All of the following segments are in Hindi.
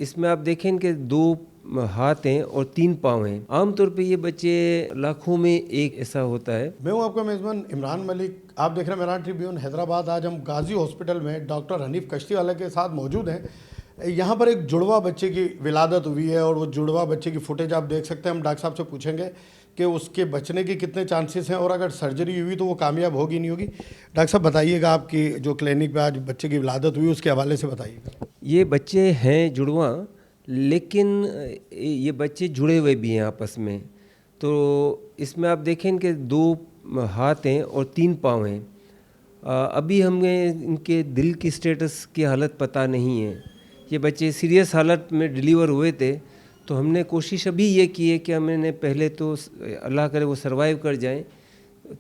इसमें आप देखें कि 2 हाथ हैं और 3 पाँव हैं। आमतौर पे ये बच्चे लाखों में एक ऐसा होता है। मैं हूं आपका मेज़बान इमरान मलिक। आप देख रहे हैं मेरान ट्रिब्यून हैदराबाद। आज हम गाजी हॉस्पिटल में डॉक्टर हनीफ कश्तीवाला के साथ मौजूद हैं। यहाँ पर एक जुड़वा बच्चे की विलादत हुई है और वो जुड़वा बच्चे की फुटेज आप देख सकते हैं। हम डॉक्टर साहब से पूछेंगे कि उसके बचने के कितने चांसेस हैं और अगर सर्जरी हुई तो वो कामयाब होगी नहीं होगी। डॉक्टर साहब बताइएगा, आपकी जो क्लिनिक पे आज बच्चे की विलादत हुई उसके हवाले से बताइएगा। ये बच्चे हैं जुड़वा, लेकिन ये बच्चे जुड़े हुए भी हैं आपस में। तो इसमें आप देखें कि 2 हाथ हैं और 3 पाँव हैं। अभी हमें इनके दिल की स्टेटस की हालत पता नहीं है। ये बच्चे सीरियस हालत में डिलीवर हुए थे, तो हमने कोशिश अभी ये की है कि हमने पहले तो अल्लाह करे वो सर्वाइव कर जाएं,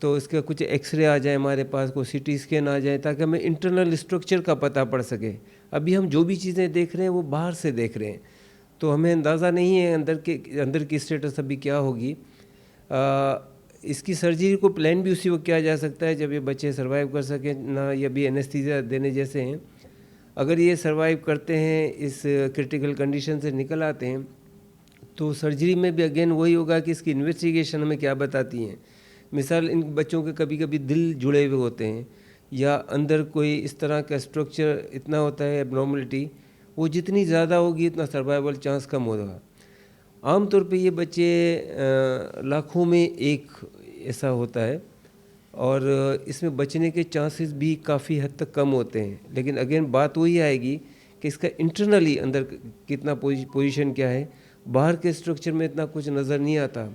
तो इसका कुछ एक्सरे आ जाए हमारे पास, कोई सीटी स्कैन आ जाए, ताकि हमें इंटरनल स्ट्रक्चर का पता पड़ सके। अभी हम जो भी चीज़ें देख रहे हैं वो बाहर से देख रहे हैं, तो हमें अंदाज़ा नहीं है अंदर की स्टेटस अभी क्या होगी। इसकी सर्जरी को प्लान भी उसी वक्त किया जा सकता है जब ये बच्चे सर्वाइव कर सकें ना। ये अभी एनेस्थीसिया देने जैसे हैं। अगर ये सर्वाइव करते हैं, इस क्रिटिकल कंडीशन से निकल आते हैं, तो सर्जरी में भी अगेन वही होगा कि इसकी इन्वेस्टिगेशन हमें क्या बताती हैं। मिसाल, इन बच्चों के कभी कभी दिल जुड़े हुए होते हैं या अंदर कोई इस तरह का स्ट्रक्चर इतना होता है एबनॉर्मलिटी, वो जितनी ज़्यादा होगी उतना सर्वाइवल चांस कम होगा। आमतौर पे ये बच्चे लाखों में एक ऐसा होता है और इसमें बचने के चांसेस भी काफ़ी हद तक कम होते हैं। लेकिन अगेन बात वही आएगी कि इसका इंटरनली अंदर कितना पोजीशन क्या है। बाहर के स्ट्रक्चर में इतना कुछ नज़र नहीं आता।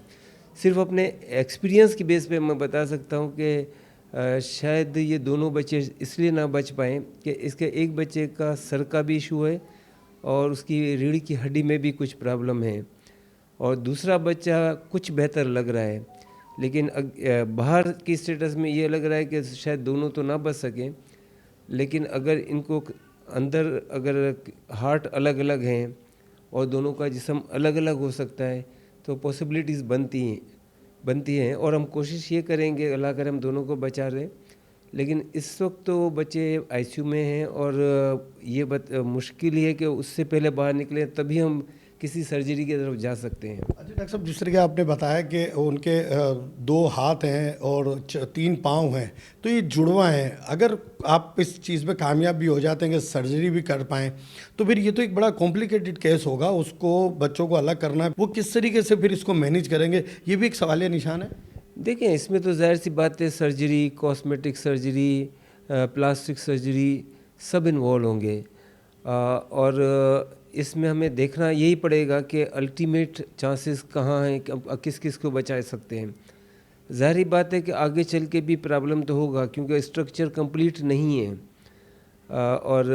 सिर्फ अपने एक्सपीरियंस की बेस पे मैं बता सकता हूँ कि शायद ये दोनों बच्चे इसलिए ना बच पाएँ कि इसके एक बच्चे का सर का भी इशू है और उसकी रीढ़ की हड्डी में भी कुछ प्रॉब्लम है, और दूसरा बच्चा कुछ बेहतर लग रहा है। लेकिन बाहर की स्टेटस में ये लग रहा है कि शायद दोनों तो ना बच सकें। लेकिन अगर इनको अंदर अगर हार्ट अलग अलग हैं और दोनों का जिस्म अलग अलग हो सकता है, तो पॉसिबिलिटीज़ बनती हैं और हम कोशिश ये करेंगे अल्लाह करे हम दोनों को बचा रहे। लेकिन इस वक्त तो बच्चे आईसीयू में हैं और ये मुश्किल ही है कि उससे पहले बाहर निकले, तभी हम किसी सर्जरी की तरफ जा सकते हैं। अच्छा डॉक्टर साहब, जिस तरीके आपने बताया कि उनके 2 हाथ हैं और 3 पाँव हैं, तो ये जुड़वा हैं। अगर आप इस चीज़ में कामयाब भी हो जाते हैं कि सर्जरी भी कर पाएँ, तो फिर ये तो एक बड़ा कॉम्प्लिकेटेड केस होगा। उसको बच्चों को अलग करना है, वो किस तरीके से फिर इसको मैनेज करेंगे, ये भी एक सवालिया निशान है। देखें, इसमें तो ज़ाहिर सी बात है, surgery, cosmetic surgery, plastic surgery सब इन्वॉल्व होंगे। और इसमें हमें देखना यही पड़ेगा कि अल्टीमेट चांसेस कहाँ हैं, किस किस को बचा सकते हैं। ज़ाहिर बात है कि आगे चल के भी प्रॉब्लम तो होगा क्योंकि स्ट्रक्चर कंप्लीट नहीं है। और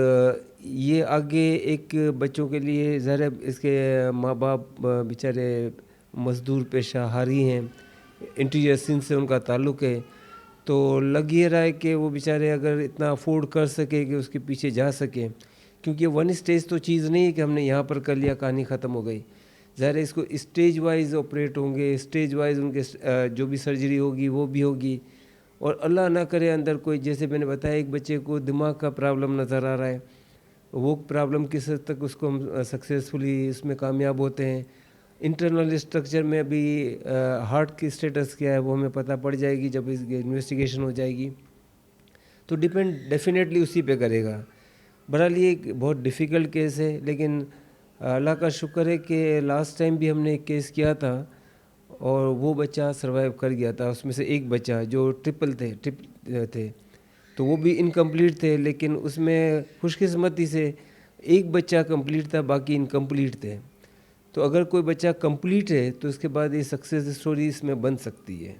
ये आगे एक बच्चों के लिए ज़ाहिर है, इसके माँ बाप बेचारे मज़दूर पेशाहारी हैं, इंटीरियर सीन से उनका ताल्लुक़ है, तो लग ये रहा है कि वो बेचारे अगर इतना अफोर्ड कर सके कि उसके पीछे जा सके, क्योंकि वन स्टेज तो चीज़ नहीं है कि हमने यहाँ पर कर लिया कहानी ख़त्म हो गई। ज़ाहिर है इसको स्टेज वाइज ऑपरेट होंगे, स्टेज वाइज उनके जो भी सर्जरी होगी वो भी होगी। और अल्लाह ना करे अंदर कोई, जैसे मैंने बताया एक बच्चे को दिमाग का प्रॉब्लम नज़र आ रहा है, वो प्रॉब्लम किस हद तक उसको हम सक्सेसफुली इसमें कामयाब होते हैं। इंटरनल स्ट्रक्चर में अभी हार्ट की स्टेटस क्या है वो हमें पता पड़ जाएगी जब इसकी इन्वेस्टिगेशन हो जाएगी, तो डिपेंड डेफिनेटली उसी पे करेगा। बहरहाल ये एक बहुत डिफ़िकल्ट केस है, लेकिन अल्लाह का शुक्र है कि लास्ट टाइम भी हमने एक केस किया था और वो बच्चा सर्वाइव कर गया था। उसमें से एक बच्चा जो ट्रिप थे, तो वो भी इनकम्प्लीट थे, लेकिन उसमें खुशकिस्मती से एक बच्चा कंप्लीट था, बाकी इनकम्प्लीट थे। तो अगर कोई बच्चा कंप्लीट है तो उसके बाद ये सक्सेस स्टोरी इसमें बन सकती है।